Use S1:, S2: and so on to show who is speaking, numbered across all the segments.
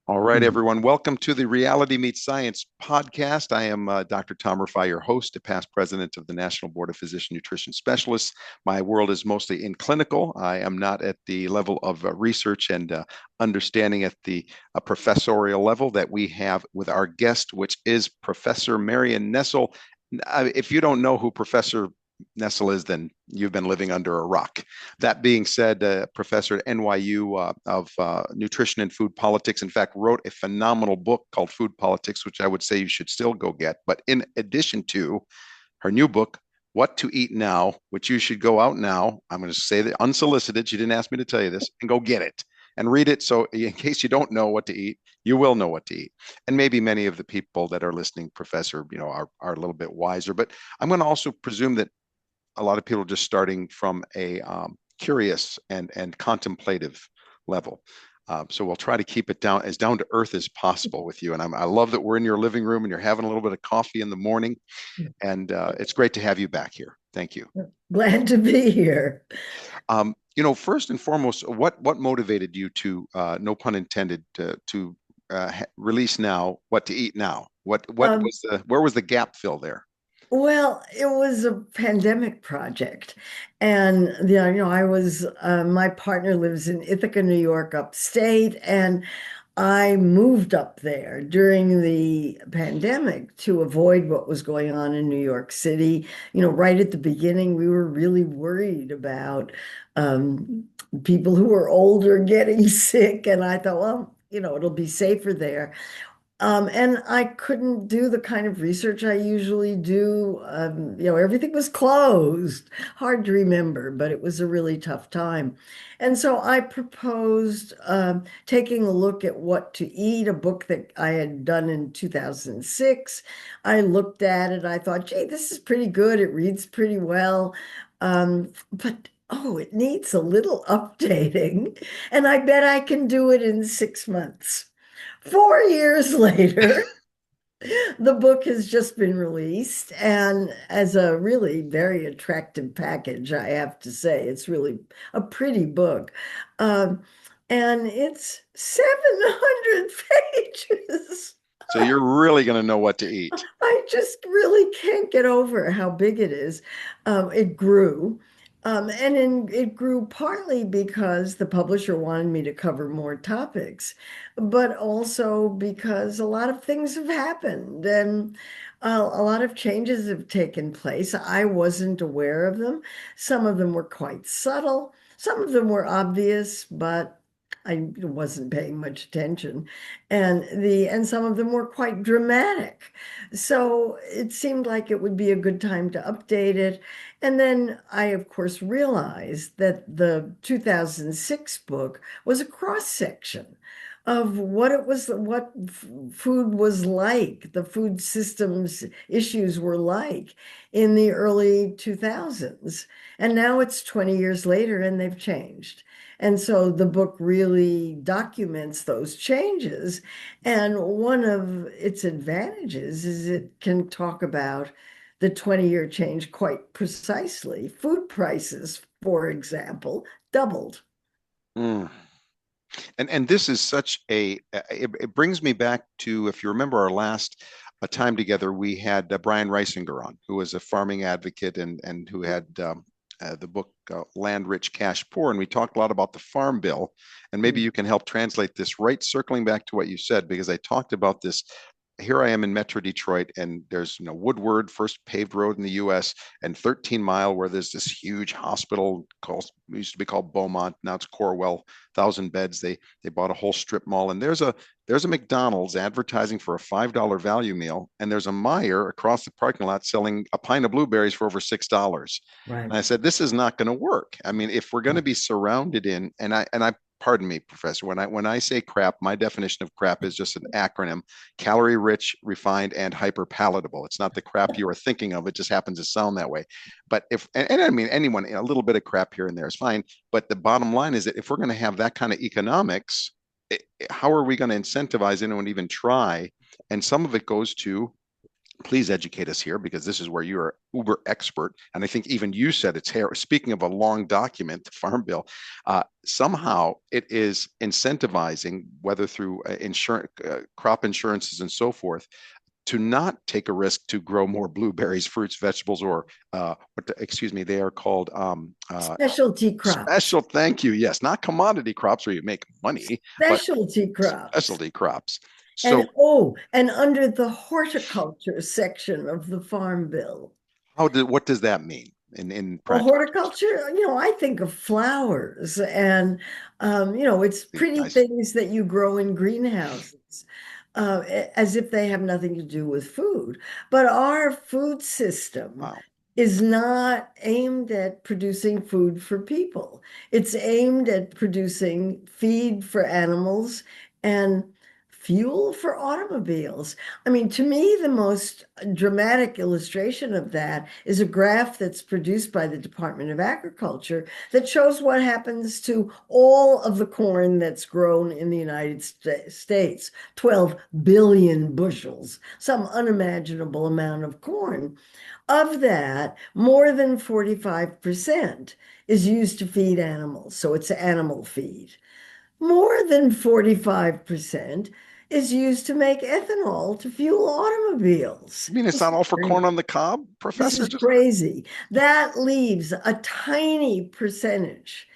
S1: All right, everyone. Welcome to the Reality Meets Science podcast. I am Dr. Tom Rafai, your host, a past president of the National Board of Physician Nutrition Specialists. My world is mostly in clinical. I am not at the level of research and understanding at the professorial level that we have with our guest, which is Professor Marion Nestle. If you don't know who Professor Nestle is, then you've been living under a rock. That being said, professor at NYU of nutrition and food politics, in fact, wrote a phenomenal book called Food Politics, which I would say you should still go get. But in addition to her new book, What to Eat Now, which you should go out now. I'm going to say that unsolicited. She didn't ask me to tell you this, and go get it and read it. So in case you don't know what to eat, you will know what to eat. And maybe many of the people that are listening, Professor, are a little bit wiser. But I'm going to also presume that a lot of people are just starting from a curious and contemplative level. So we'll try to keep it down to earth as possible with you. And I love that we're in your living room and you're having a little bit of coffee in the morning. And it's great to have you back here. Thank you.
S2: Glad to be here.
S1: First and foremost, what motivated you to, no pun intended, to release now, What to Eat Now?
S2: Um,
S1: Where was the gap fill there?
S2: well, it was a pandemic project. And, my partner lives in Ithaca, New York, upstate. And I moved up there during the pandemic to avoid what was going on in New York City. Right at the beginning, we were really worried about um, people who were older getting sick. And I thought, well, it'll be safer there. And I couldn't do the kind of research I usually do. Everything was closed. Hard to remember, but it was a really tough time. And so I proposed taking a look at What to Eat, a book that I had done in 2006. I looked at it. I thought, gee, this is pretty good. It reads pretty well. But oh, it needs a little updating. And I bet I can do it in 6 months. 4 years later, the book has just been released, and as a really very attractive package, I have to say, it's really a pretty book. Um, and it's 700 pages.
S1: So you're really going to know what to eat.
S2: I just really can't get over how big it is. It grew. It grew partly because the publisher wanted me to cover more topics, but also because a lot of things have happened and a lot of changes have taken place. I wasn't aware of them. Some of them were quite subtle, some of them were obvious, but I wasn't paying much attention. And some of them were quite dramatic. So it seemed like it would be a good time to update it. And then I, of course, realized that the 2006 book was a cross section of what food was like, the food systems issues were like in the early 2000s. And now it's 20 years later and they've changed. And so the book really documents those changes. And one of its advantages is it can talk about the 20-year change quite precisely. Food prices, for example, doubled.
S1: Mm. And this is such it brings me back to, if you remember our last time together, we had Brian Reisinger on, who was a farming advocate and who had the book Land Rich, Cash Poor. And we talked a lot about the farm bill. And maybe you can help translate this, right, circling back to what you said, because I talked about this. Here I am in Metro Detroit, and there's Woodward, first paved road in the U.S., and 13 Mile, where there's this huge hospital called, used to be called Beaumont, now it's Corwell, 1,000 beds. They bought a whole strip mall, and there's a McDonald's advertising for a $5 value meal, and there's a Meijer across the parking lot selling a pint of blueberries for over $6.
S2: Right.
S1: And I said, this is not going to work. I mean, if we're going to be surrounded in, and I pardon me, professor, when I say crap, my definition of crap is just an acronym: calorie rich, refined, and hyper palatable. It's not the crap you are thinking of. It just happens to sound that way. But and I mean, anyone, a little bit of crap here and there is fine. But the bottom line is that if we're going to have that kind of economics, how are we going to incentivize anyone to even try? And some of it goes to Please educate us here because this is where you're uber expert. And I think even you said it's hair. Speaking of a long document, the Farm Bill, somehow it is incentivizing, whether through insurance, crop insurances and so forth, to not take a risk to grow more blueberries, fruits, vegetables, or excuse me, they are called
S2: Specialty crops.
S1: special. Thank you. Yes, not commodity crops where you make money, but
S2: Specialty crops.
S1: specialty crops. So,
S2: And oh, and under the horticulture section of the Farm Bill.
S1: what does that mean in
S2: Well,
S1: practical terms?
S2: horticulture, I think of flowers and, it's pretty
S1: Nice.
S2: things that you grow in greenhouses, as if they have nothing to do with food. But our food system
S1: Wow.
S2: is not aimed at producing food for people. It's aimed at producing feed for animals and fuel for automobiles. I mean, to me, the most dramatic illustration of that is a graph that's produced by the Department of Agriculture that shows what happens to all of the corn that's grown in the United States, 12 billion bushels, some unimaginable amount of corn. Of that, more than 45% is used to feed animals, so it's animal feed. More than 45% is used to make ethanol to fuel automobiles.
S1: I mean, it's
S2: This
S1: not
S2: is
S1: all for corn
S2: crazy.
S1: on the cob,
S2: This
S1: Professor.
S2: is
S1: Just
S2: crazy. That leaves a tiny percentage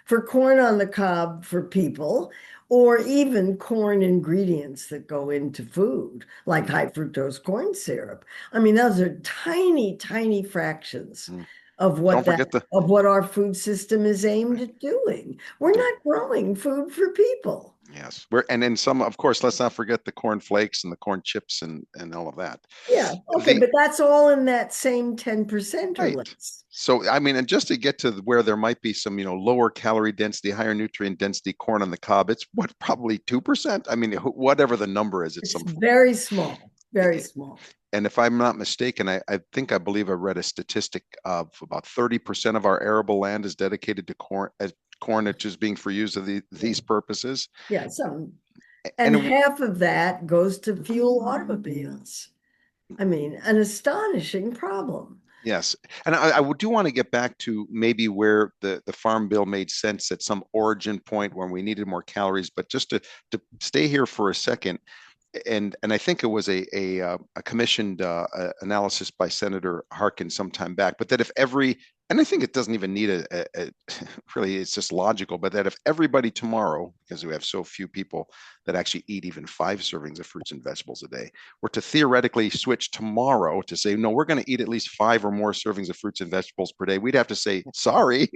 S2: for corn on the cob for people, or even corn ingredients that go into food, like high fructose corn syrup. I mean, those are tiny, tiny fractions
S1: mm,
S2: of
S1: don't forget the
S2: of what our food system is aimed
S1: right.
S2: at doing. We're
S1: Yeah.
S2: not growing food for people.
S1: Yes. We're and then some, of course, let's not forget the corn flakes and the corn chips and all of that.
S2: Yeah, okay,
S1: The
S2: but that's all in that same 10% or
S1: right.
S2: less.
S1: So I mean, and just to get to where there might be some, lower calorie density, higher nutrient density corn on the cob, it's what, probably 2%. I mean, whatever the number is, it's
S2: It's
S1: some.
S2: very small, very small.
S1: And if I'm not mistaken, I believe I read a statistic of about 30% of our arable land is dedicated to corn, corn which is being for use of
S2: Yeah,
S1: these purposes.
S2: yeah, some,
S1: And
S2: and half of that goes to fuel automobiles. I mean, an astonishing problem.
S1: yes, and I do want to get back to maybe where the farm bill made sense at some origin point when we needed more calories. But just to stay here for a second, and I think it was a commissioned analysis by Senator Harkin some time back. But that if every and I think it doesn't even need really, it's just logical. But that if everybody tomorrow, because we have so few people that actually eat even 5 servings of fruits and vegetables a day, were to theoretically switch tomorrow to say, no, we're going to eat at least 5 or more servings of fruits and vegetables per day, we'd have to say, sorry,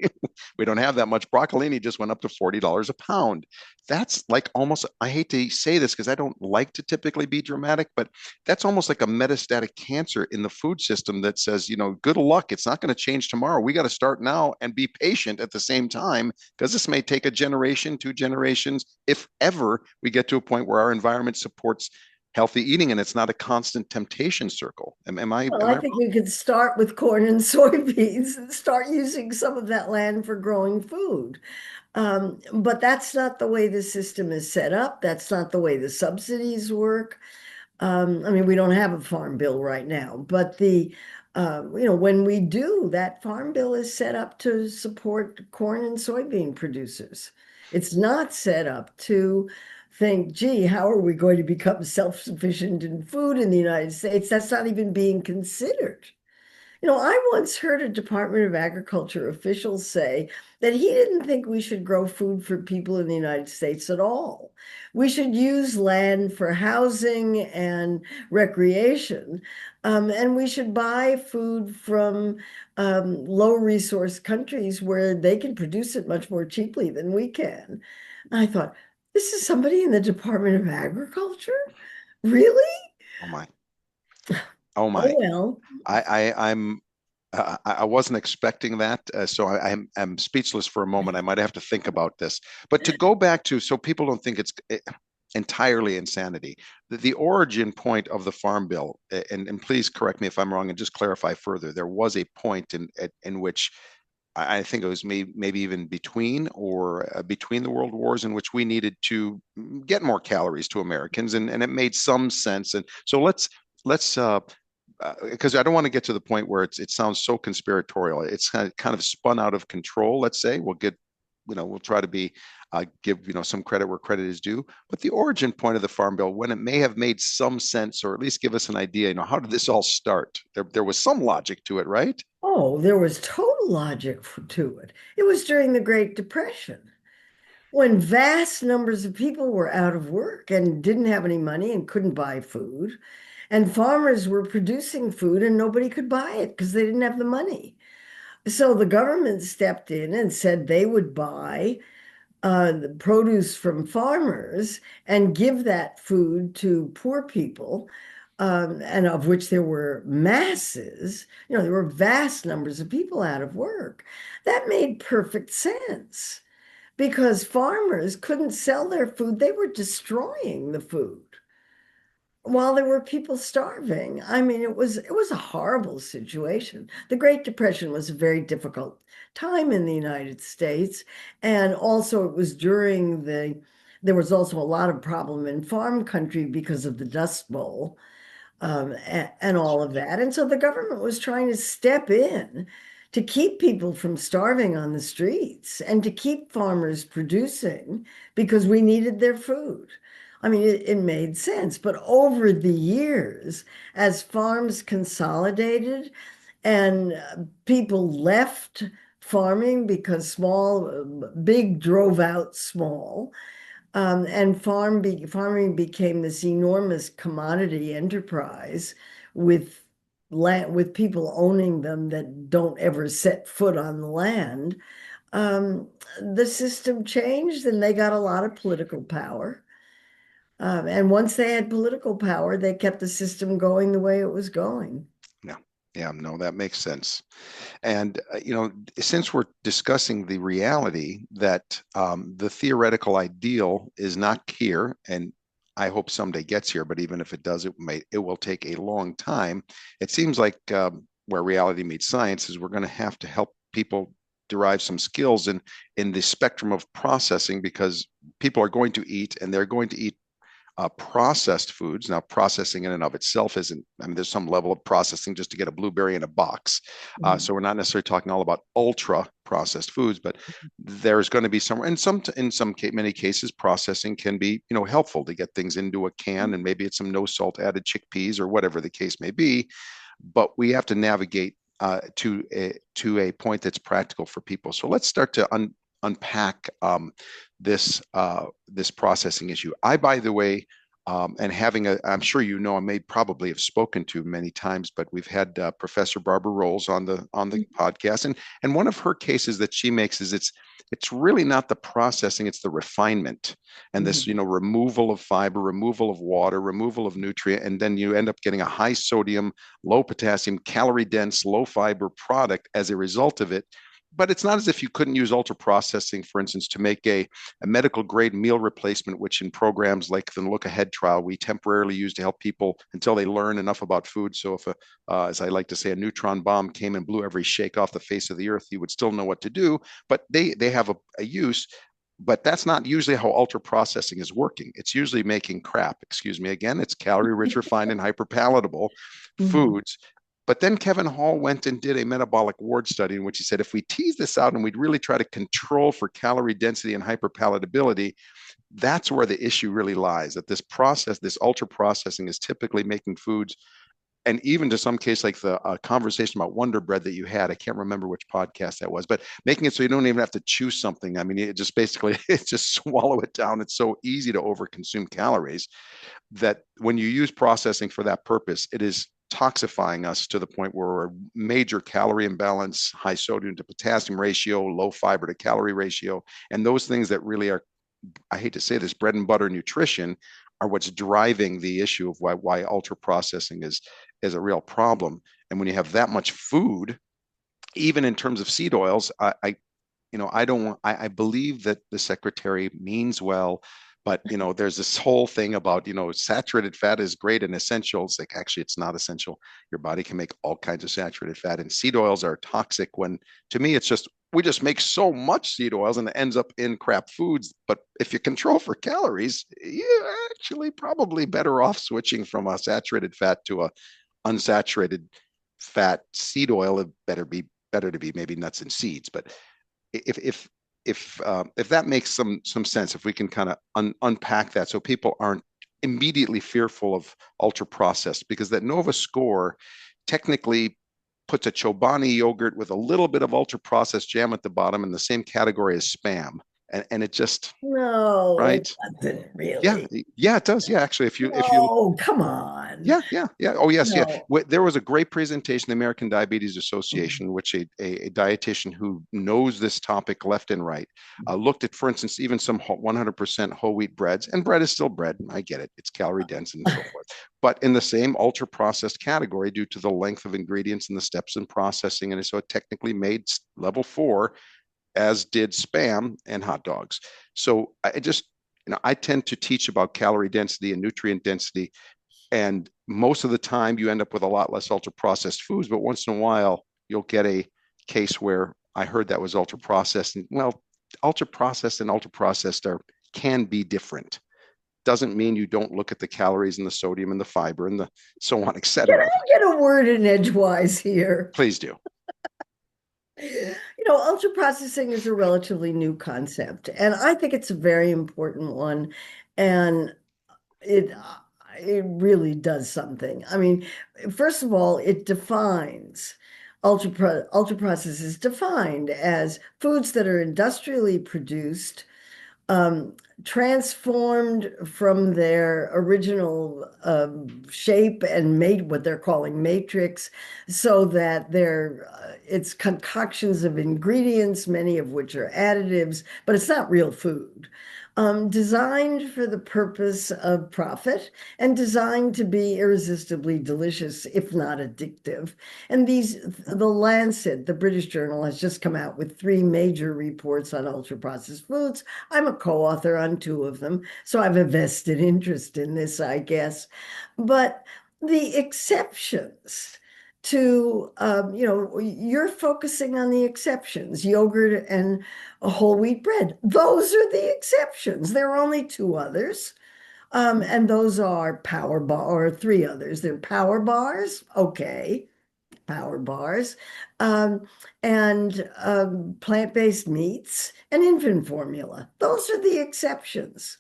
S1: we don't have that much. Broccolini just went up to $40 a pound. That's like almost, I hate to say this because I don't like to typically be dramatic, but that's almost like a metastatic cancer in the food system that says, good luck. It's not going to change tomorrow. We got to start now and be patient at the same time because this may take a generation, 2 generations, if ever we get to a point where our environment supports healthy eating and it's not a constant temptation circle. Am I
S2: Well,
S1: am
S2: I
S1: I
S2: think we could start with corn and soybeans and start using some of that land for growing food. But that's not the way the system is set up. That's not the way the subsidies work. I mean, we don't have a farm bill right now, but when we do, that farm bill is set up to support corn and soybean producers. It's not set up to think, gee, how are we going to become self-sufficient in food in the United States? That's not even being considered. I once heard a Department of Agriculture official say that he didn't think we should grow food for people in the United States at all. We should use land for housing and recreation, and we should buy food from low resource countries where they can produce it much more cheaply than we can. And I thought, this is somebody in the Department of Agriculture? Really?
S1: oh my, oh
S2: Oh,
S1: my.
S2: well.
S1: I wasn't expecting that, so I'm speechless for a moment. I might have to think about this. But to go back to, so people don't think it's entirely insanity, the origin point of the Farm Bill, and please correct me if I'm wrong and just clarify further. There was a point in which I think it was maybe even between the world wars, in which we needed to get more calories to Americans, and it made some sense. And so let's because I don't want to get to the point where it sounds so conspiratorial. It's kind of spun out of control. Let's say we'll try to be give some credit where credit is due. But the origin point of the Farm Bill, when it may have made some sense, or at least give us an idea, how did this all start? There was some logic to it, right?
S2: Oh, there was total logic to it. It was during the Great Depression when vast numbers of people were out of work and didn't have any money and couldn't buy food. And farmers were producing food and nobody could buy it because they didn't have the money. So the government stepped in and said they would buy the produce from farmers and give that food to poor people, and of which there were masses. There were vast numbers of people out of work. That made perfect sense because farmers couldn't sell their food. They were destroying the food while there were people starving. I mean, it was a horrible situation. The Great Depression was a very difficult time in the United States, and also it was during there was also a lot of problem in farm country because of the Dust Bowl, and all of that. And so the government was trying to step in to keep people from starving on the streets and to keep farmers producing because we needed their food. I mean, it made sense. But over the years, as farms consolidated and people left farming because big drove out small, and farming became this enormous commodity enterprise with with people owning them that don't ever set foot on the land. Um, the system changed and they got a lot of political power. And once they had political power, they kept the system going the way it was going.
S1: Yeah. Yeah, no, that makes sense. And, since we're discussing the reality that the theoretical ideal is not here, and I hope someday gets here, but even if it does, it will take a long time. It seems like where reality meets science is we're going to help people derive some skills in the spectrum of processing, because people are going to eat, and they're going to eat processed foods. Now, processing in and of itself isn't, I mean, there's some level of processing just to get a blueberry in a box.
S2: Mhm.
S1: So we're not necessarily talking all about ultra processed foods, but there's going to be some, many cases, processing can be, helpful to get things into a can, and maybe it's some no salt added chickpeas or whatever the case may be. But we have to navigate to a point that's practical for people. So let's start to unpack this processing issue. By the way, and I'm sure I may probably have spoken to many times, but we've had Professor Barbara Rolls on the podcast, and one of her cases that she makes is it's really not the processing, it's the refinement, and this
S2: Mhm.
S1: removal of fiber, removal of water, removal of nutrient, and then you end up getting a high sodium, low potassium, calorie dense, low fiber product as a result of it. But it's not as if you couldn't use ultra processing, for instance, to make a medical grade meal replacement, which in programs like the Look Ahead trial, we temporarily use to help people until they learn enough about food. So if, as I like to say, a neutron bomb came and blew every shake off the face of the earth, you would still know what to do. But they have a use. But that's not usually how ultra processing is working. It's usually making crap, excuse me again. It's calorie rich, refined, and hyperpalatable
S2: Mhm.
S1: foods. But then Kevin Hall went and did a metabolic ward study in which he said, if we tease this out and we'd really try to control for calorie density and hyperpalatability, that's where the issue really lies. That this ultra processing is typically making foods, and even to some case, like the conversation about Wonder Bread that you had, I can't remember which podcast that was, but making it so you don't even have to chew something. I mean, it just basically, it's just swallow it down. It's so easy to overconsume calories that when you use processing for that purpose, it is toxifying us to the point where we're major calorie imbalance, high sodium to potassium ratio, low fiber to calorie ratio, and those things that really are, I hate to say this, bread and butter nutrition are what's driving the issue of why ultra processing is a real problem. And when you have that much food, even in terms of seed oils, I don't want, I believe that the secretary means well, but there's this whole thing about, saturated fat is great and essential. It's like, actually, it's not essential. Your body can make all kinds of saturated fat, and seed oils are toxic when, to me, it's just we just make so much seed oils and it ends up in crap foods. But if you control for calories, you're actually probably better off switching from a saturated fat to a unsaturated fat seed oil. It better to be maybe nuts and seeds. But if if if that makes some sense, if we can kind of unpack that, so people aren't immediately fearful of ultra processed, because that Nova score technically puts a Chobani yogurt with a little bit of ultra processed jam at the bottom in the same category as spam, and it just
S2: No, it
S1: right.
S2: doesn't
S1: Yeah,
S2: really.
S1: yeah, it does. Yeah, actually, if you
S2: No, come on.
S1: yeah. Oh, yes, yeah.
S2: No.
S1: There was a great presentation, the American Diabetes
S2: Mhm.
S1: Association, which a dietitian who knows this topic left and right looked at, for instance, even some 100% whole wheat breads, and bread is still bread. I get it; it's calorie dense and so forth. But in the same ultra processed category, due to the length of ingredients and the steps in processing, and so it technically made level 4, as did spam and hot dogs. So I just, I tend to teach about calorie density and nutrient density, and most of the time you end up with a lot less ultra processed foods, but once in a while you'll get a case where I heard that was ultra processed. And well, ultra processed are can be different. Doesn't mean you don't look at the calories and the sodium and the fiber and the so on,
S2: Can
S1: etc.
S2: I get a word in edgewise here?
S1: Please do.
S2: Ultra processing is a relatively new concept, and I think it's a very important one. And it it really does something. I mean, first of all, it defines ultra processed is defined as foods that are industrially produced, um, transformed from their original shape and made what they're calling matrix, so that it's concoctions of ingredients, many of which are additives, but it's not real food. Designed for the purpose of profit and designed to be irresistibly delicious, if not addictive. And the Lancet, the British journal, has just come out with three major reports on ultra processed foods. I'm a co-author on two of them, so I have a vested interest in this, I guess. But the exceptions to, you're focusing on the exceptions, yogurt and whole wheat bread. Those are the exceptions. There are only two others. And those are power bar, or three others. They're power bars. Okay, power bars, um, and plant-based meats and infant formula. Those are the exceptions.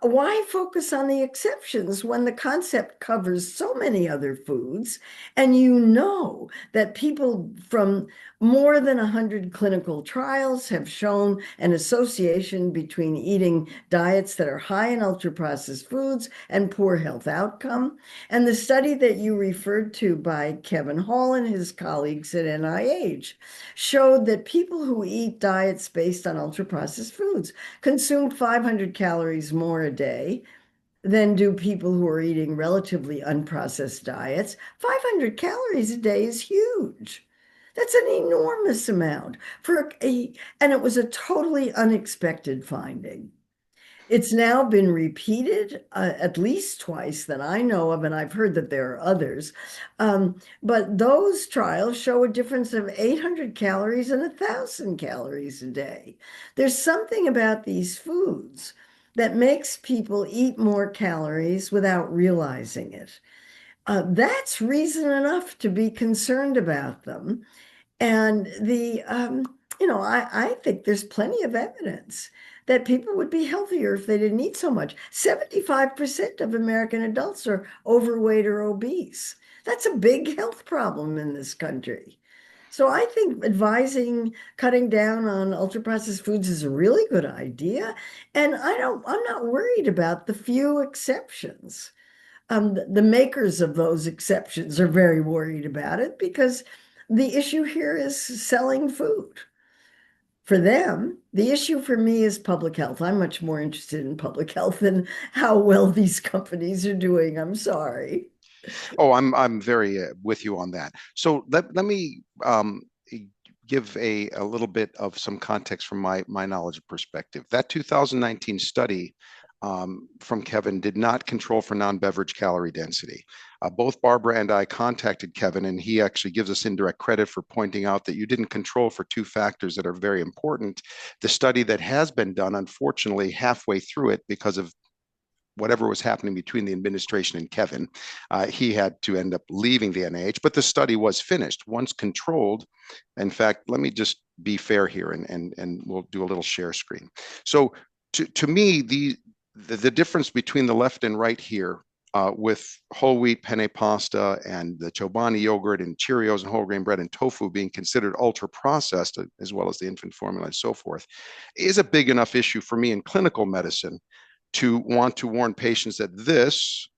S2: Why focus on the exceptions when the concept covers so many other foods? And you know that people from more than 100 clinical trials have shown an association between eating diets that are high in ultra-processed foods and poor health outcome. And the study that you referred to by Kevin Hall and his colleagues at NIH showed that people who eat diets based on ultra-processed foods consumed 500 calories more a day than do people who are eating relatively unprocessed diets. 500 calories a day is huge. That's an enormous amount and it was a totally unexpected finding. It's now been repeated at least twice that I know of, and I've heard that there are others. But those trials show a difference of 800 calories and 1,000 calories a day. There's something about these foods that makes people eat more calories without realizing it. That's reason enough to be concerned about them. And I think there's plenty of evidence that people would be healthier if they didn't eat so much. 75% of American adults are overweight or obese. That's a big health problem in this country. So I think advising cutting down on ultra processed foods is a really good idea. And I'm not worried about the few exceptions. The makers of those exceptions are very worried about it because the issue here is selling food. For them, the issue for me is public health. I'm much more interested in public health than how well these companies are doing. I'm sorry.
S1: Oh, I'm very with you on that. So let me give a little bit of some context from my knowledge perspective. That 2019 study from Kevin did not control for non-beverage calorie density. Both Barbara and I contacted Kevin, and he actually gives us indirect credit for pointing out that you didn't control for two factors that are very important. The study that has been done, unfortunately, halfway through it, because of whatever was happening between the administration and Kevin, he had to end up leaving the NIH, but the study was finished. Once controlled, in fact, let me just be fair here, and we'll do a little share screen. So to me, the difference between the left and right here, with whole wheat penne pasta and the Chobani yogurt and Cheerios and whole grain bread and tofu being considered ultra processed, as well as the infant formula and so forth, is a big enough issue for me in clinical medicine to want to warn patients that this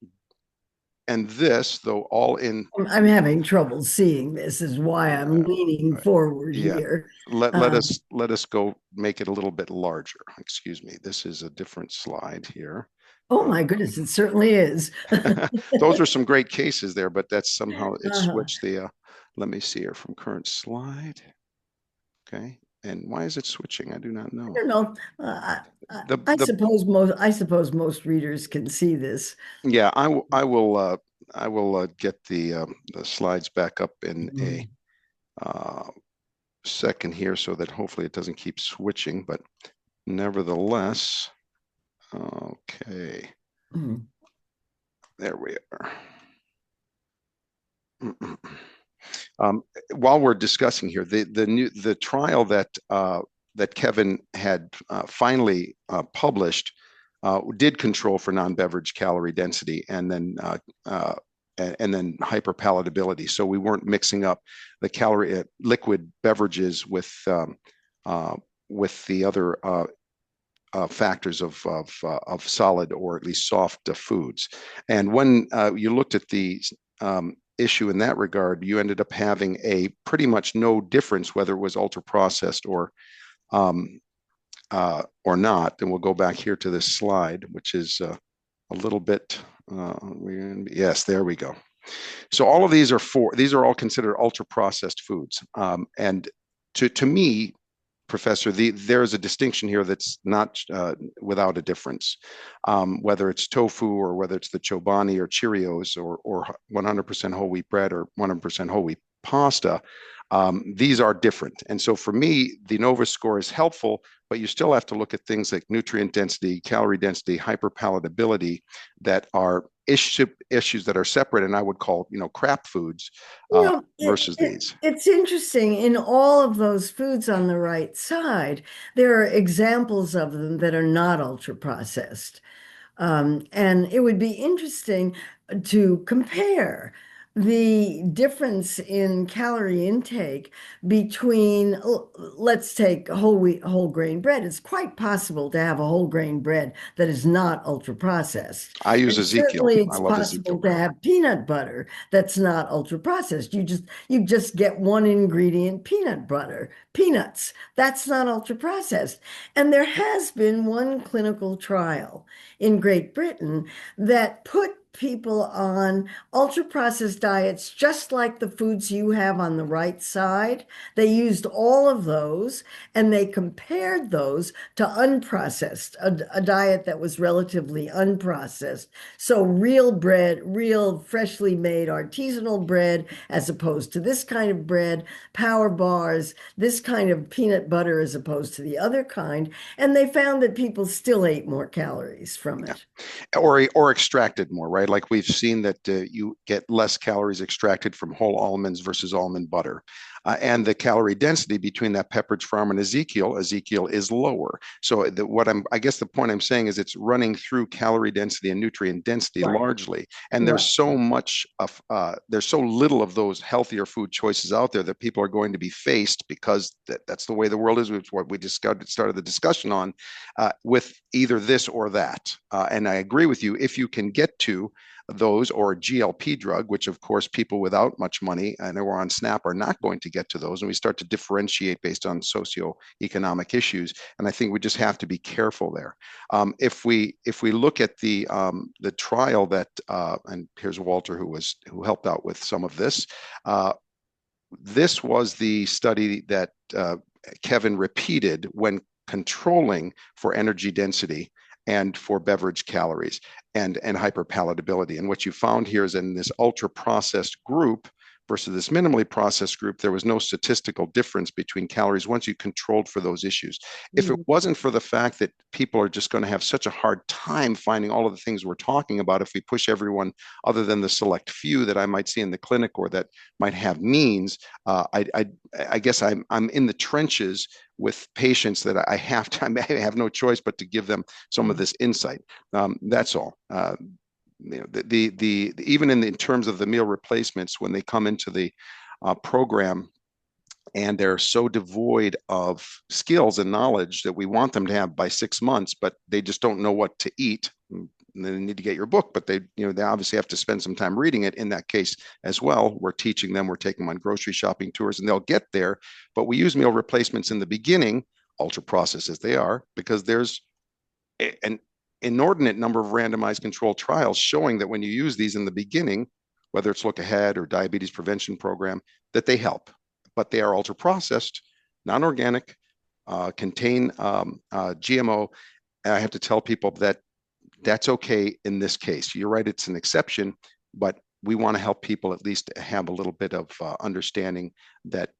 S1: and this, though all in.
S2: I'm having trouble seeing this, is why I'm leaning forward
S1: Yeah,
S2: here.
S1: let us go make it a little bit larger. Excuse me. This is a different slide here.
S2: Oh my goodness, it certainly is.
S1: Those are some great cases there, but that's somehow it
S2: Uh-huh.
S1: switched the. Let me see here from current slide. Okay, and why is it switching? I do not know.
S2: I don't know. I suppose most readers can see this.
S1: Yeah, I will get the slides back up in a second here, so that hopefully it doesn't keep switching. But nevertheless, okay, there we are. While we're discussing here, the trial that Kevin had finally published did control for non-beverage calorie density, and then hyperpalatability. So we weren't mixing up the calorie liquid beverages with the other factors of solid, or at least soft foods. And when you looked at the issue in that regard, you ended up having a pretty much no difference whether it was ultra processed or not. And we'll go back here to this slide, which is a little bit. Yes, there we go. So all of these are all considered ultra processed foods, and to me, Professor, there is a distinction here that's not without a difference, whether it's tofu or whether it's the Chobani or Cheerios or 100% whole wheat bread or 100% whole wheat pasta. These are different. And so for me, the NOVA score is helpful, but you still have to look at things like nutrient density, calorie density, hyperpalatability, that are issues that are separate, and I would call, crap foods versus these.
S2: It's interesting. In all of those foods on the right side, there are examples of them that are not ultra processed. And it would be interesting to compare the difference in calorie intake between, let's take whole wheat, whole grain bread. It's quite possible to have a whole grain bread that is not ultra processed.
S1: I use
S2: And
S1: Ezekiel.
S2: certainly
S1: I
S2: it's
S1: love Ezekiel
S2: possible to have peanut butter that's not ultra processed. You just get one ingredient, peanut butter, peanuts. That's not ultra processed. And there has been one clinical trial in Great Britain that put people on ultra processed diets, just like the foods you have on the right side. They used all of those and they compared those to unprocessed, a diet that was relatively unprocessed. So real bread, real freshly made artisanal bread, as opposed to this kind of bread, power bars, this kind of peanut butter as opposed to the other kind. And they found that people still ate more calories from it.
S1: Or extracted more, right? Like we've seen that you get less calories extracted from whole almonds versus almond butter. And the calorie density between that Pepperidge Farm and Ezekiel is lower. So I guess the point I'm saying is it's running through calorie density and nutrient density largely. And there's so much there's so little of those healthier food choices out there that people are going to be faced, because that's the way the world is, which is what we started the discussion on, with either this or that. And I agree with you, if you can get to those, or a GLP drug, which of course people without much money and who are on SNAP are not going to get to those. And we start to differentiate based on socioeconomic issues. And I think we just have to be careful there. If we look at the trial that, and here's Walter who helped out with some of this. This was the study that Kevin repeated when controlling for energy density and for beverage calories and hyperpalatability. And what you found here is in this ultra processed group versus this minimally processed group, there was no statistical difference between calories once you controlled for those issues. If it
S2: Mhm.
S1: wasn't for the fact that people are just going to have such a hard time finding all of the things we're talking about, if we push everyone other than the select few that I might see in the clinic or that might have means, I guess I'm in the trenches with patients that I have to, I have no choice but to give them some of this insight. That's all. Even in terms of the meal replacements, when they come into the program and they're so devoid of skills and knowledge that we want them to have by 6 months, but they just don't know what to eat. And they need to get your book, but they obviously have to spend some time reading it. In that case as well, we're teaching them, we're taking them on grocery shopping tours, and they'll get there. But we use meal replacements in the beginning, ultra processed as they are, because there's an inordinate number of randomized controlled trials showing that when you use these in the beginning, whether it's Look Ahead or diabetes prevention program, that they help. But they are ultra processed, non-organic, contain GMO. And I have to tell people that that's okay in this case. You're right, it's an exception, but we want to help people at least have a little bit of understanding that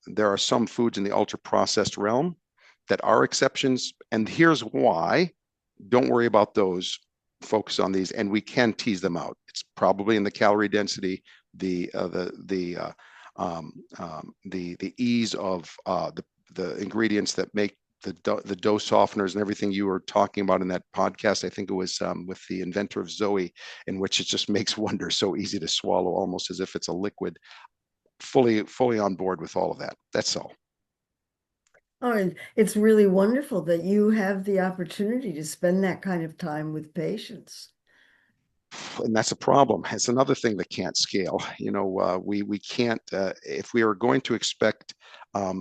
S1: there are some foods in the ultra processed realm that are exceptions. And here's why. Don't worry about those. Focus on these, and we can tease them out. It's probably in the calorie density, the ease of the ingredients that make the dose softeners and everything you were talking about in that podcast. I think it was with the inventor of Zoe, in which it just makes wonder so easy to swallow, almost as if it's a liquid. Fully on board with all of that. That's all.
S2: Oh, and it's really wonderful that you have the opportunity to spend that kind of time with patients.
S1: And that's a problem. It's another thing that can't scale. We can't if we are going to expect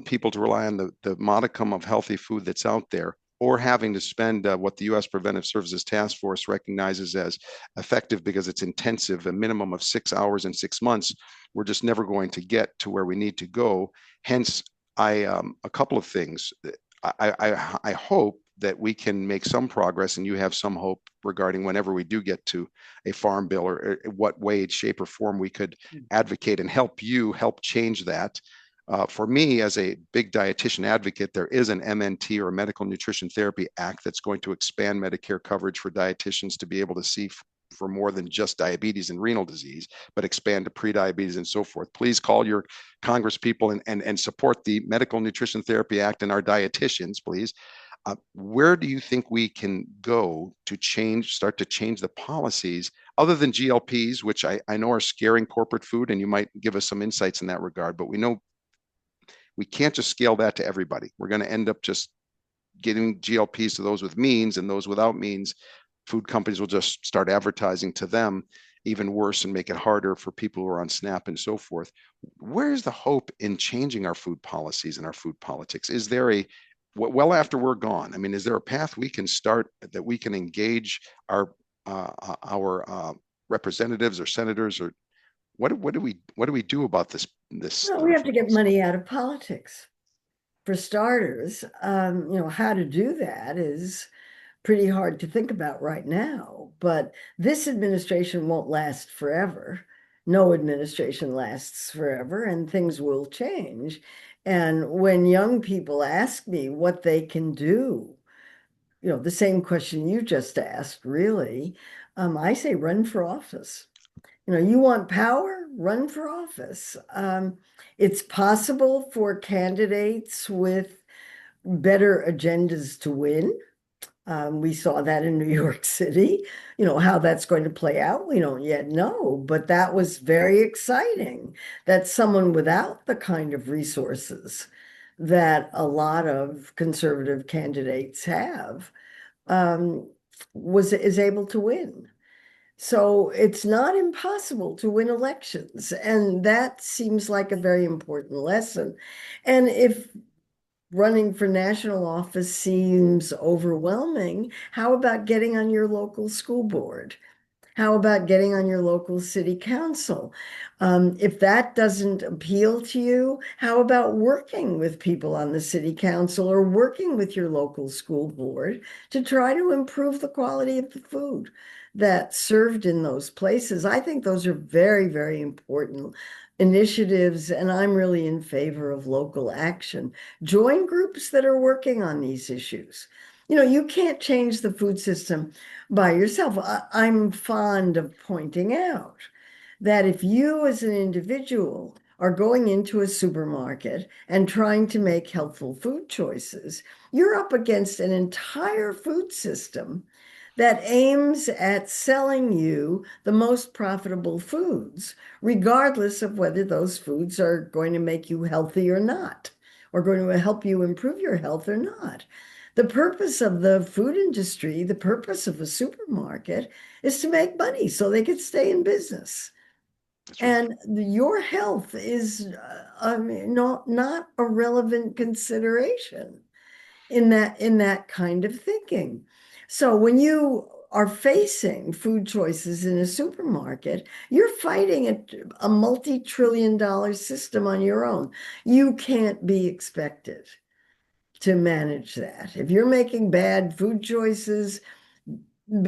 S1: people to rely on the modicum of healthy food that's out there, or having to spend what the U.S. Preventive Services Task Force recognizes as effective because it's intensive, a minimum of 6 hours in 6 months. We're just never going to get to where we need to go. Hence, a couple of things. I hope that we can make some progress, and you have some hope regarding whenever we do get to a farm bill, or what way, shape, or form we could advocate and help change that. For me, as a big dietitian advocate, there is an MNT, or Medical Nutrition Therapy Act, that's going to expand Medicare coverage for dietitians to be able to see for more than just diabetes and renal disease, but expand to prediabetes and so forth. Please call your Congress people and support the Medical Nutrition Therapy Act and our dietitians, please. Where do you think we can go to start to change the policies other than GLPs, which I know are scaring corporate food, and you might give us some insights in that regard, but we know we can't just scale that to everybody. We're going to end up just getting GLPs to those with means, and those without means, food companies will just start advertising to them even worse and make it harder for people who are on SNAP and so forth. Where's the hope in changing our food policies and our food politics? Is there well, after we're gone, I mean, is there a path we can start that we can engage our representatives or senators, or what do we do about this
S2: Well, we have to
S1: food
S2: get
S1: policy?
S2: money out of politics. For starters, how to do that is pretty hard to think about right now, but this administration won't last forever. No administration lasts forever, and things will change. And when young people ask me what they can do, the same question you just asked, really, I say run for office. You want power, run for office. It's possible for candidates with better agendas to win. We saw that in New York City. How that's going to play out, we don't yet know, but that was very exciting that someone without the kind of resources that a lot of conservative candidates have um, is able to win. So it's not impossible to win elections, and that seems like a very important lesson. And if running for national office seems overwhelming, how about getting on your local school board? How about getting on your local city council? If that doesn't appeal to you, how about working with people on the city council or working with your local school board to try to improve the quality of the food that's served in those places? I think those are very, very important initiatives, and I'm really in favor of local action. Join groups that are working on these issues. You can't change the food system by yourself. I'm fond of pointing out that if you as an individual are going into a supermarket and trying to make healthful food choices, you're up against an entire food system that aims at selling you the most profitable foods, regardless of whether those foods are going to make you healthy or not, or going to help you improve your health or not. The purpose of the food industry, the purpose of a supermarket is to make money so they can stay in business.
S1: That's right.
S2: And your health is, I mean, not a relevant consideration in that kind of thinking. So when you are facing food choices in a supermarket, you're fighting a multi-trillion dollar system on your own. You can't be expected to manage that. If you're making bad food choices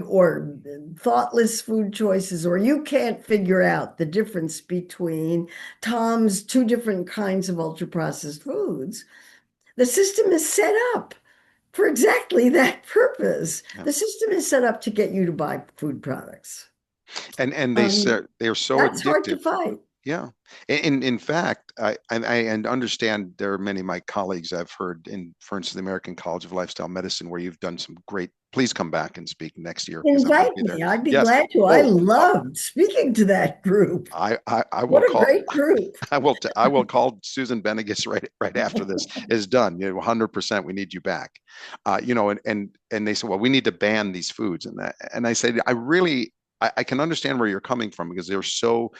S2: or thoughtless food choices, or you can't figure out the difference between Tom's two different kinds of ultra processed foods, the system is set up for exactly that purpose.
S1: Yeah.
S2: The system is set up to get you to buy food products.
S1: And
S2: Um,
S1: they're so
S2: that's hard to
S1: addictive.
S2: fight.
S1: Yeah. In fact, I and understand there are many of my colleagues I've heard in, for instance, the American College of Lifestyle Medicine, where you've done some great. Please come back and speak next year because I'm going to
S2: Invite
S1: be there.
S2: me. I'd be
S1: Yes.
S2: glad to. I
S1: Oh,
S2: loved speaking to that group.
S1: I will
S2: What a
S1: call.
S2: great group.
S1: I will call Susan Benegas right after this is done. 100%. We need you back. And they said, well, we need to ban these foods, and I said, I can understand where you're coming from because they're so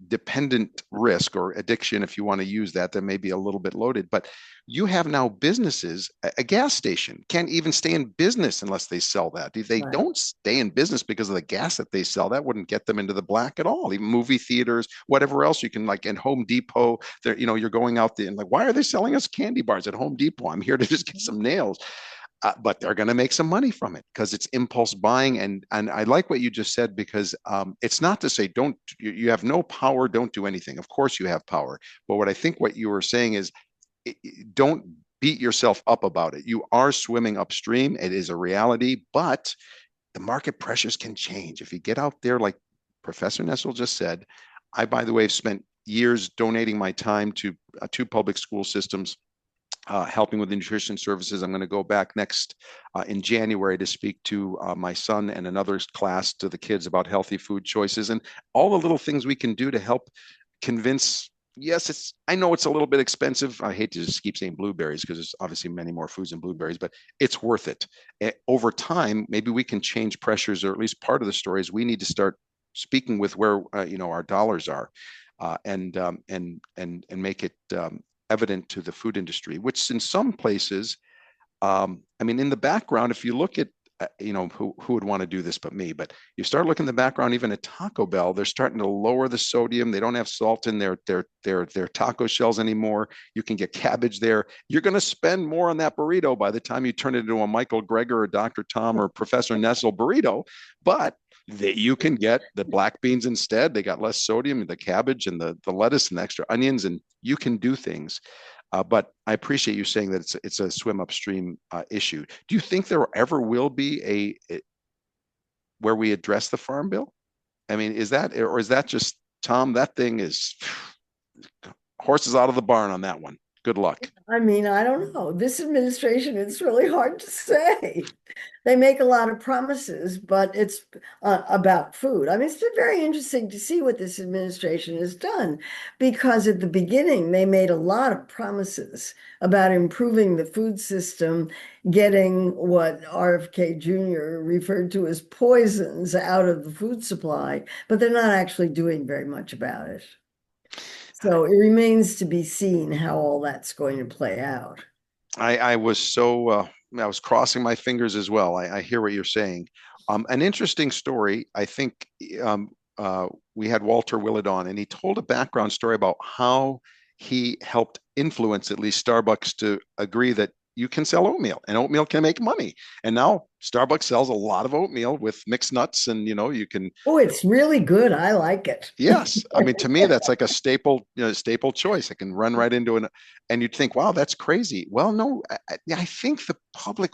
S1: dependent risk or addiction, if you want to use that may be a little bit loaded. But you have now businesses, a gas station can't even stay in business unless they sell that. If they
S2: Right.
S1: don't stay in business because of the gas that they sell, that wouldn't get them into the black at all. Even movie theaters, whatever else you can, like in Home Depot, there, you're going out there and like, why are they selling us candy bars at Home Depot? I'm here to just get some nails. But they're going to make some money from it because it's impulse buying. And I like what you just said because it's not to say don't, you have no power, don't do anything. Of course you have power. But what I think what you were saying is don't beat yourself up about it. You are swimming upstream. It is a reality, but the market pressures can change. If you get out there, like Professor Nestle just said, I, by the way, have spent years donating my time to two public school systems, helping with the nutrition services. I'm going to go back next in January to speak to my son and another class to the kids about healthy food choices and all the little things we can do to help convince. Yes, I know it's a little bit expensive. I hate to just keep saying blueberries because there's obviously many more foods than blueberries, but it's worth it. Over time, maybe we can change pressures, or at least part of the story is we need to start speaking with where our dollars are, and make it evident to the food industry, which in some places, I mean, in the background, if you look at, who would want to do this but me, but you start looking in the background, even at Taco Bell, they're starting to lower the sodium. They don't have salt in their taco shells anymore. You can get cabbage there. You're going to spend more on that burrito by the time you turn it into a Michael Greger or Dr. Tom or Professor Nestle burrito, but you can get the black beans instead. They got less sodium, the cabbage and the lettuce and the extra onions, and you can do things. But I appreciate you saying that it's a swim upstream issue. Do you think there ever will be where we address the farm bill? I mean, is that just Tom? That thing is horses out of the barn on that one. Good luck.
S2: I mean, I don't know. This administration, it's really hard to say. They make a lot of promises, but it's about food. I mean, it's been very interesting to see what this administration has done because at the beginning, they made a lot of promises about improving the food system, getting what RFK Jr. referred to as poisons out of the food supply, but they're not actually doing very much about it. So it remains to be seen how all that's going to play out.
S1: I was so I was crossing my fingers as well. I hear what you're saying. An interesting story. I think um, we had Walter Willett on, and he told a background story about how he helped influence at least Starbucks to agree that you can sell oatmeal and oatmeal can make money. And now Starbucks sells a lot of oatmeal with mixed nuts, and you can.
S2: Oh, it's really good. I like it.
S1: Yes, I mean to me that's like a staple, staple choice. I can run right into an, and you'd think, wow, that's crazy. Well, no, I think the public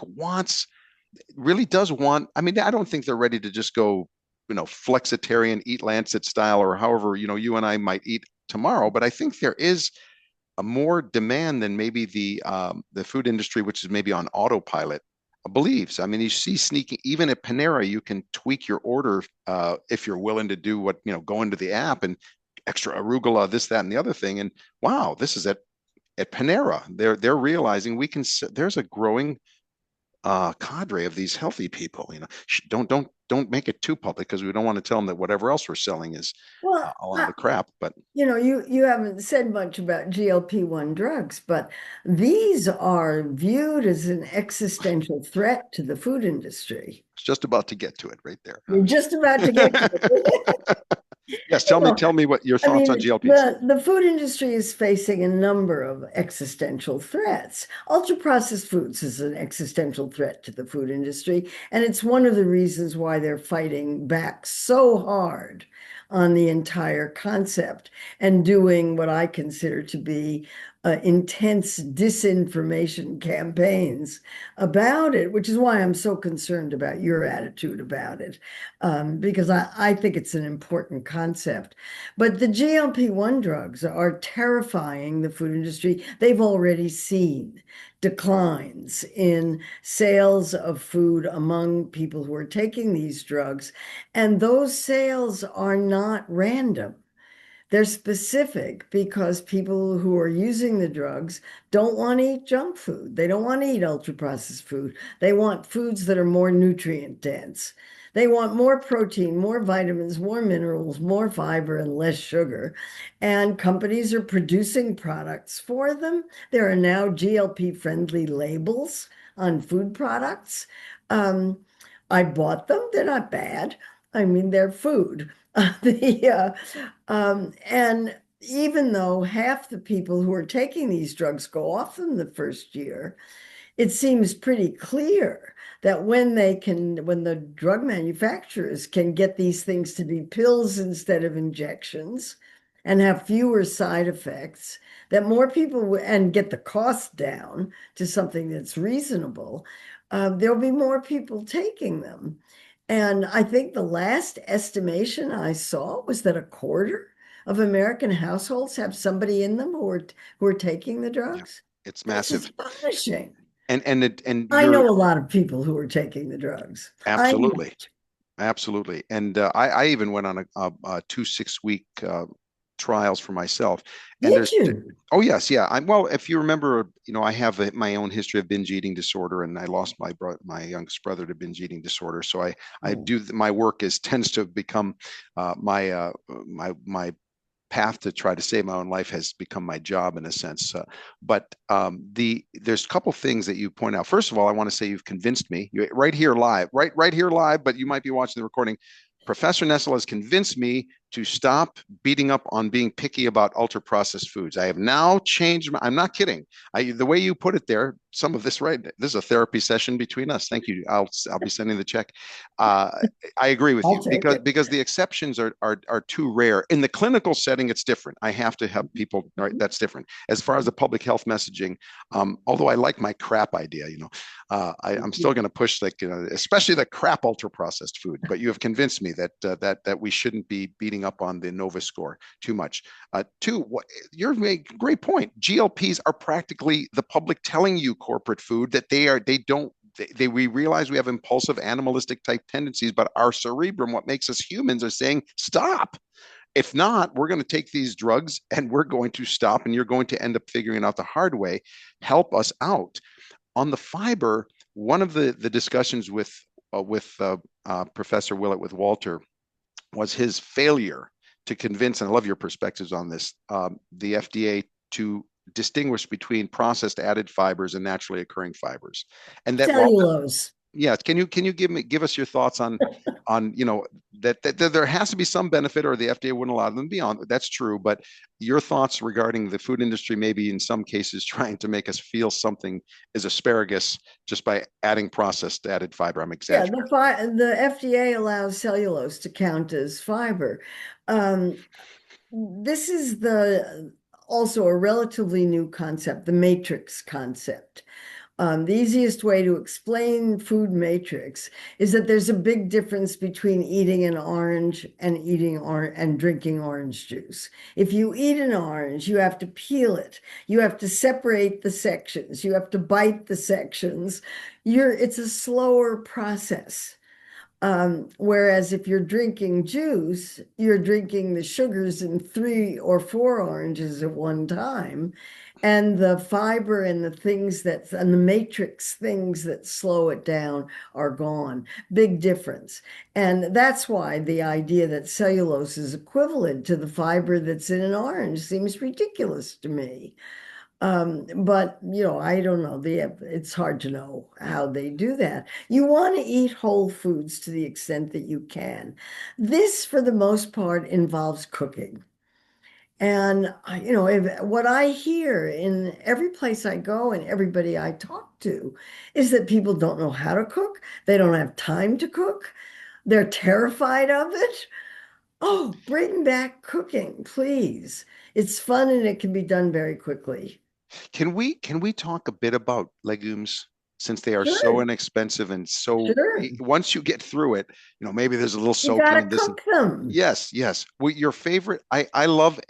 S1: really does want. I mean, I don't think they're ready to just go, flexitarian, eat Lancet style, or however you and I might eat tomorrow. But I think there is a more demand than maybe the food industry, which is maybe on autopilot, believes. I mean, you see sneaking even at Panera, you can tweak your order if you're willing to do what go into the app and extra arugula, this, that, and the other thing. And wow, this is at Panera. They're realizing we can. There's a growing cadre of these healthy people. Don't make it too public because we don't want to tell them that whatever else we're selling is
S2: Well,
S1: a lot of crap. But
S2: you haven't said much about GLP-1 drugs, but these are viewed as an existential threat to the food industry.
S1: it's just about to get to it right there.
S2: You're just about to get to it.
S1: Yes,
S2: You know,
S1: tell me what your
S2: I
S1: thoughts on
S2: mean,
S1: GLPs.
S2: the food industry is facing a number of existential threats. Ultra-processed foods is an existential threat to the food industry, and it's one of the reasons why they're fighting back so hard on the entire concept and doing what I consider to be intense disinformation campaigns about it, which is why I'm so concerned about your attitude about it, because I think it's an important concept. But the GLP-1 drugs are terrifying the food industry. They've already seen declines in sales of food among people who are taking these drugs, and those sales are not random. They're specific because people who are using the drugs don't want to eat junk food. They don't want to eat ultra processed food. They want foods that are more nutrient dense. They want more protein, more vitamins, more minerals, more fiber, and less sugar. And companies are producing products for them. There are now GLP friendly labels on food products. Um, I bought them. They're not bad. I mean, they're food. And even though half the people who are taking these drugs go off them the first year, it seems pretty clear that when the drug manufacturers can get these things to be pills instead of injections and have fewer side effects, that more people and get the cost down to something that's reasonable, there'll be more people taking them. And I think the last estimation I saw was that a quarter of American households have somebody in them who are taking the
S1: Yeah,
S2: drugs.
S1: it's
S2: That's
S1: massive.
S2: astonishing.
S1: And
S2: I
S1: you're
S2: know a lot of people who are taking the drugs. I know.
S1: absolutely, absolutely. And I even went on a 2 6 week trials for myself. And
S2: Did you?
S1: oh yes, yeah. Well, if you remember, I have my own history of binge eating disorder, and I lost my youngest brother to binge eating disorder. So I
S2: Oh,
S1: do my work is tends to become my path to try to save my own life has become my job in a sense. But there's a couple things that you point out. First of all, I want to say you've convinced me. You're right here live, right here live, but you might be watching the recording. Professor Nestle has convinced me to stop beating up on being picky about ultra processed foods. I have now changed. I'm not kidding. The way you put it there, some of this, right? This is a therapy session between us. Thank you. I'll be sending the check. Uh, I agree with
S2: I'll
S1: you
S2: take it.
S1: because the exceptions are too rare. In the clinical setting, it's different. I have to have people. Right, that's different. As far as the public health messaging, although I like my crap idea, I'm still going to push especially the crap ultra processed food. But you have convinced me that we shouldn't be beating up on the Nova score too much. Two, you're making a great point. GLPs are practically the public telling you corporate food that they don't. We realize we have impulsive animalistic type tendencies, but our cerebrum, what makes us humans, are saying stop. If not, we're going to take these drugs and we're going to stop, and you're going to end up figuring out the hard way. Help us out on the fiber. One of the discussions with Professor Willett with Walter was his failure to convince, and I love your perspectives on this, the FDA to distinguish between processed added fibers and naturally occurring fibers. And that while
S2: Cellulose.
S1: yeah, can you give us your thoughts on that there has to be some benefit, or the FDA wouldn't allow them to be on. That's true, but your thoughts regarding the food industry, maybe in some cases trying to make us feel something is asparagus just by adding processed added fiber. I'm
S2: Yeah,
S1: exaggerating.
S2: the FDA allows cellulose to count as fiber. Um, this is the also a relatively new concept, the matrix concept. The easiest way to explain food matrix is that there's a big difference between eating an orange and and drinking orange juice. If you eat an orange, you have to peel it. You have to separate the sections. You have to bite the sections. It's a slower process. Whereas if you're drinking juice, you're drinking the sugars in 3 or 4 oranges at one time. And the fiber and and the matrix things that slow it down are gone. Big difference. And that's why the idea that cellulose is equivalent to the fiber that's in an orange seems ridiculous to me. But I don't know. It's hard to know how they do that. You want to eat whole foods to the extent that you can. This, for the most part, involves cooking. And what I hear in every place I go and everybody I talk to is that people don't know how to cook. They don't have time to cook. They're terrified of it. Oh, bring back cooking, please. It's fun and it can be done very quickly.
S1: Can we talk a bit about legumes, since they are so
S2: Sure.
S1: inexpensive and so
S2: Sure.
S1: once you get through it, maybe there's a little
S2: You got
S1: soaking
S2: to
S1: this and
S2: cook them.
S1: yes, yes. Well, your favorite, I love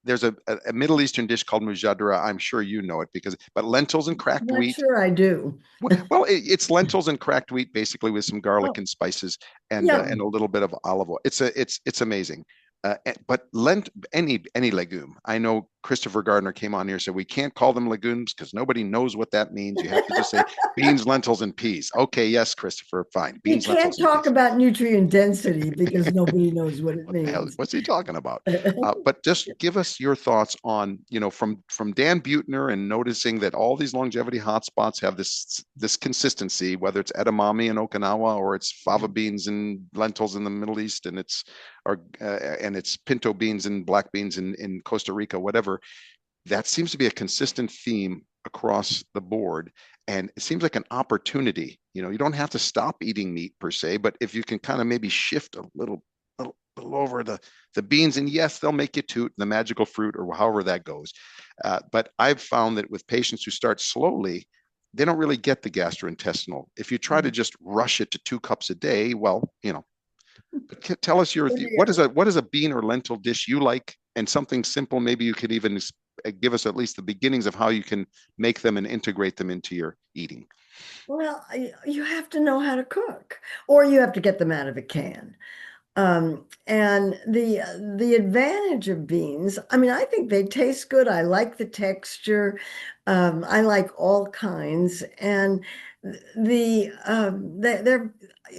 S1: there's a Middle Eastern dish called mujadra. I'm sure you know it but lentils and cracked
S2: Not
S1: wheat.
S2: sure I do.
S1: Well, it's lentils and cracked wheat, basically with some garlic
S2: Oh,
S1: and spices and
S2: yum.
S1: a little bit of olive oil. It's amazing. But any legume. I know Christopher Gardner came on here and said we can't call them legumes because nobody knows what that means. You have to just say beans, lentils, and peas. Okay, yes, Christopher, fine.
S2: You
S1: Beans,
S2: can't
S1: lentils, and
S2: talk
S1: peas.
S2: about nutrient density because nobody knows what it
S1: What the hell?
S2: means.
S1: What's he talking about? But just give us your thoughts on, from Dan Buettner and noticing that all these longevity hotspots have this consistency, whether it's edamame in Okinawa or it's fava beans and lentils in the Middle East, and it's pinto beans and black beans in Costa Rica, whatever. That seems to be a consistent theme across the board. And it seems like an opportunity. You don't have to stop eating meat per se, but if you can kind of maybe shift a little over the beans, and yes, they'll make you toot the magical fruit or however that goes. But I've found that with patients who start slowly, they don't really get the gastrointestinal. If you try to just rush it to 2 cups a day, well, tell us what is a bean or lentil dish you like, and something simple. Maybe you could even give us at least the beginnings of how you can make them and integrate them into your eating.
S2: Well, you have to know how to cook, or you have to get them out of a can. And the advantage of beans, I mean, I think they taste good. I like the texture. I like all kinds, and they're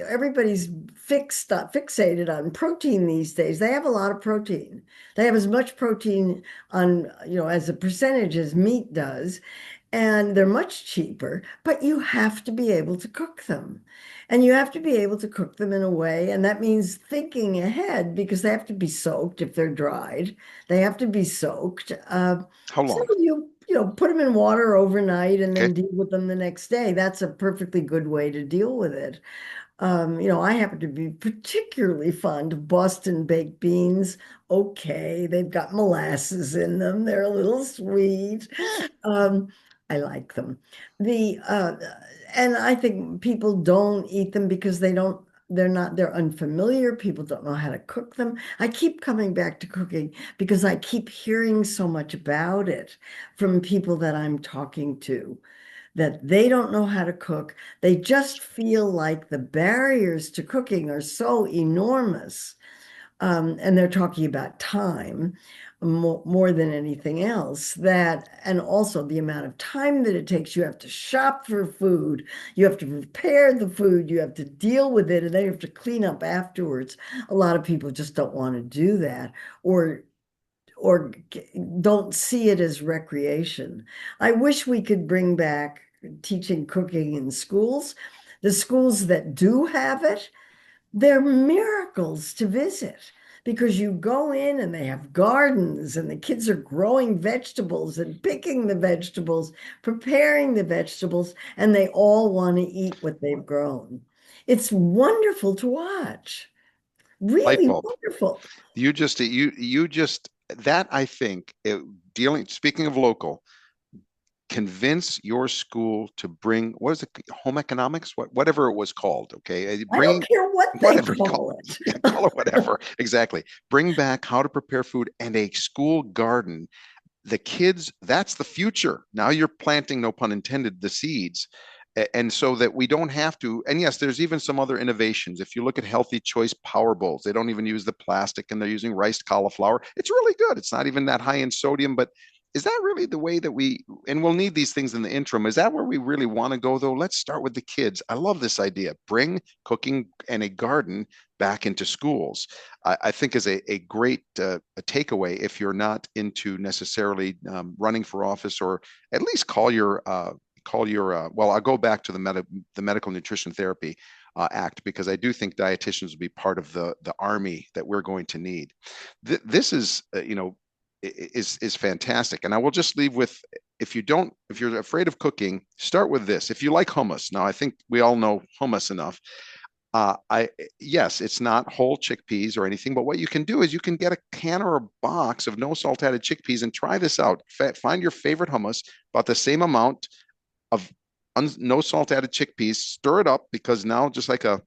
S2: everybody's fixated on protein these days. They have a lot of protein. They have as much protein on, as a percentage as meat does, and they're much cheaper, but you have to be able to cook them. And you have to be able to cook them in a way, and that means thinking ahead because they have to be soaked if they're dried. They have to be soaked.
S1: How
S2: So
S1: long?
S2: put them in water overnight and
S1: Okay.
S2: then deal with them the next day. That's a perfectly good way to deal with it. I happen to be particularly fond of Boston baked beans. Okay, they've got molasses in them. They're a little sweet. Um, I like them. And I think people don't eat them because they're unfamiliar. People don't know how to cook them. I keep coming back to cooking because I keep hearing so much about it from people that I'm talking to that they don't know how to cook. They just feel like the barriers to cooking are so enormous. And they're talking about time more than anything else, and also the amount of time that it takes. You have to shop for food, you have to prepare the food, you have to deal with it, and then you have to clean up afterwards. A lot of people just don't want to do that, or or don't see it as recreation. I wish we could bring back teaching cooking in schools. The schools that do have it, they're miracles to visit because you go in and they have gardens and the kids are growing vegetables and picking the vegetables, preparing the vegetables, and they all want to eat what they've grown. It's wonderful to watch.
S1: Light
S2: Really
S1: bulb.
S2: wonderful.
S1: You just that I think speaking of local, convince your school to bring, what is it, home economics, whatever it was called. Okay,
S2: I don't
S1: bring
S2: care what they
S1: whatever you call
S2: call
S1: it.
S2: it.
S1: Yeah, call it whatever. Exactly. Bring back how to prepare food and a school garden. The kids, that's the future. Now you're planting, no pun intended, the seeds. And so that we don't have to, and yes, there's even some other innovations. If you look at Healthy Choice Power Bowls, they don't even use the plastic and they're using riced cauliflower. It's really good. It's not even that high in sodium, but is that really the way that and we'll need these things in the interim. Is that where we really want to go though? Let's start with the kids. I love this idea. Bring cooking and a garden back into schools. I think is a great a takeaway if you're not into necessarily running for office, or at least well, I'll go back to the Medical Nutrition Therapy Act, because I do think dietitians will be part of the army that we're going to need. This is is fantastic. And I will just leave with, if you're afraid of cooking, start with this. If you like hummus, now I think we all know hummus enough. I Yes, it's not whole chickpeas or anything, but what you can do is you can get a can or a box of no salt added chickpeas and try this out. Find your favorite hummus, about the same amount of no salt added chickpeas. Stir it up, because now, just like uh,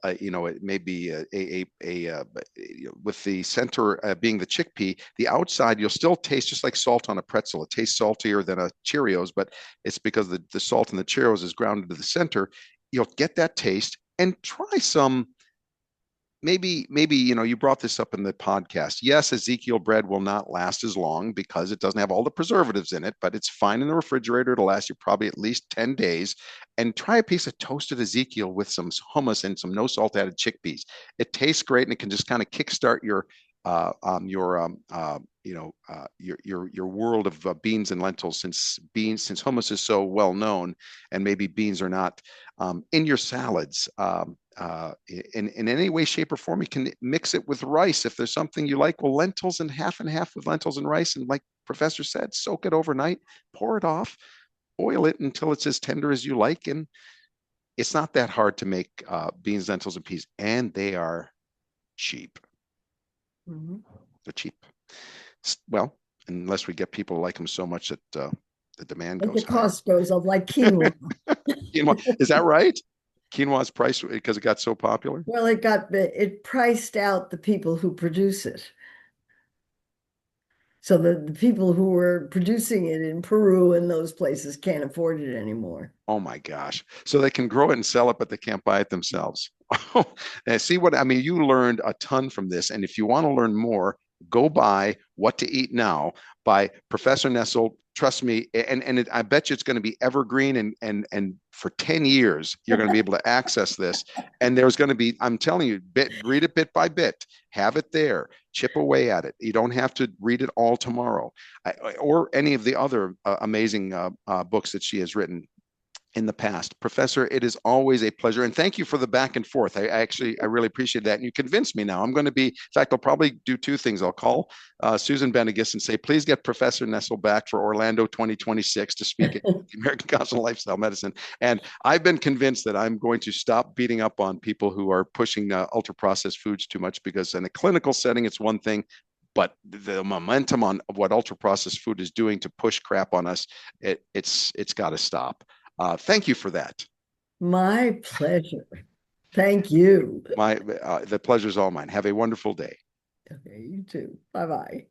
S1: it may be with the center being the chickpea, the outside you'll still taste just like salt on a pretzel. It tastes saltier than a Cheerios, but it's because the salt in the Cheerios is grounded to the center. You'll get that taste, and try some. Maybe you brought this up in the podcast. Yes, Ezekiel bread will not last as long because it doesn't have all the preservatives in it, but it's fine in the refrigerator. It'll last you probably at least 10 days. And try a piece of toasted Ezekiel with some hummus and some no salt added chickpeas. It tastes great, and it can just kind of kickstart your world of beans and lentils, since hummus is so well known, and maybe beans are not in your salads. In any way, shape, or form. You can mix it with rice if there's something you like. Well, lentils and half with lentils and rice. And like Professor said, soak it overnight, pour it off, boil it until it's as tender as you like. And it's not that hard to make beans, lentils, and peas. And they are cheap.
S2: Mhm.
S1: They're cheap. Well, unless we get people to like them so much that the demand
S2: But the
S1: goes higher.
S2: cost goes up like quinoa.
S1: Quinoa, is that right? Quinoa's price because it got so popular?
S2: Well, it priced out the people who produce it. So the people who were producing it in Peru and those places can't afford it anymore.
S1: Oh my gosh. So they can grow it and sell it, but they can't buy it themselves. And see what I mean? You learned a ton from this. And if you want to learn more, go buy What to Eat Now by Professor Nestle. Trust me, I bet you it's going to be evergreen, and for 10 years you're going to be able to access this. And there's going to be, I'm telling you, read it bit by bit, have it there, chip away at it. You don't have to read it all tomorrow, or any of the other amazing books that she has written in the past. Professor, it is always a pleasure. And thank you for the back and forth. I really appreciate that. And you convinced me now. I'm going to be, in fact, I'll probably do two things. I'll call Susan Benegas and say, please get Professor Nestle back for Orlando 2026 to speak at the American Council of Lifestyle Medicine. And I've been convinced that I'm going to stop beating up on people who are pushing ultra processed foods too much, because in a clinical setting, it's one thing, but the momentum on what ultra processed food is doing to push crap on us, it's got to stop. Thank you for that.
S2: My pleasure. Thank you.
S1: The pleasure is all mine. Have a wonderful day.
S2: Okay, you too. Bye bye.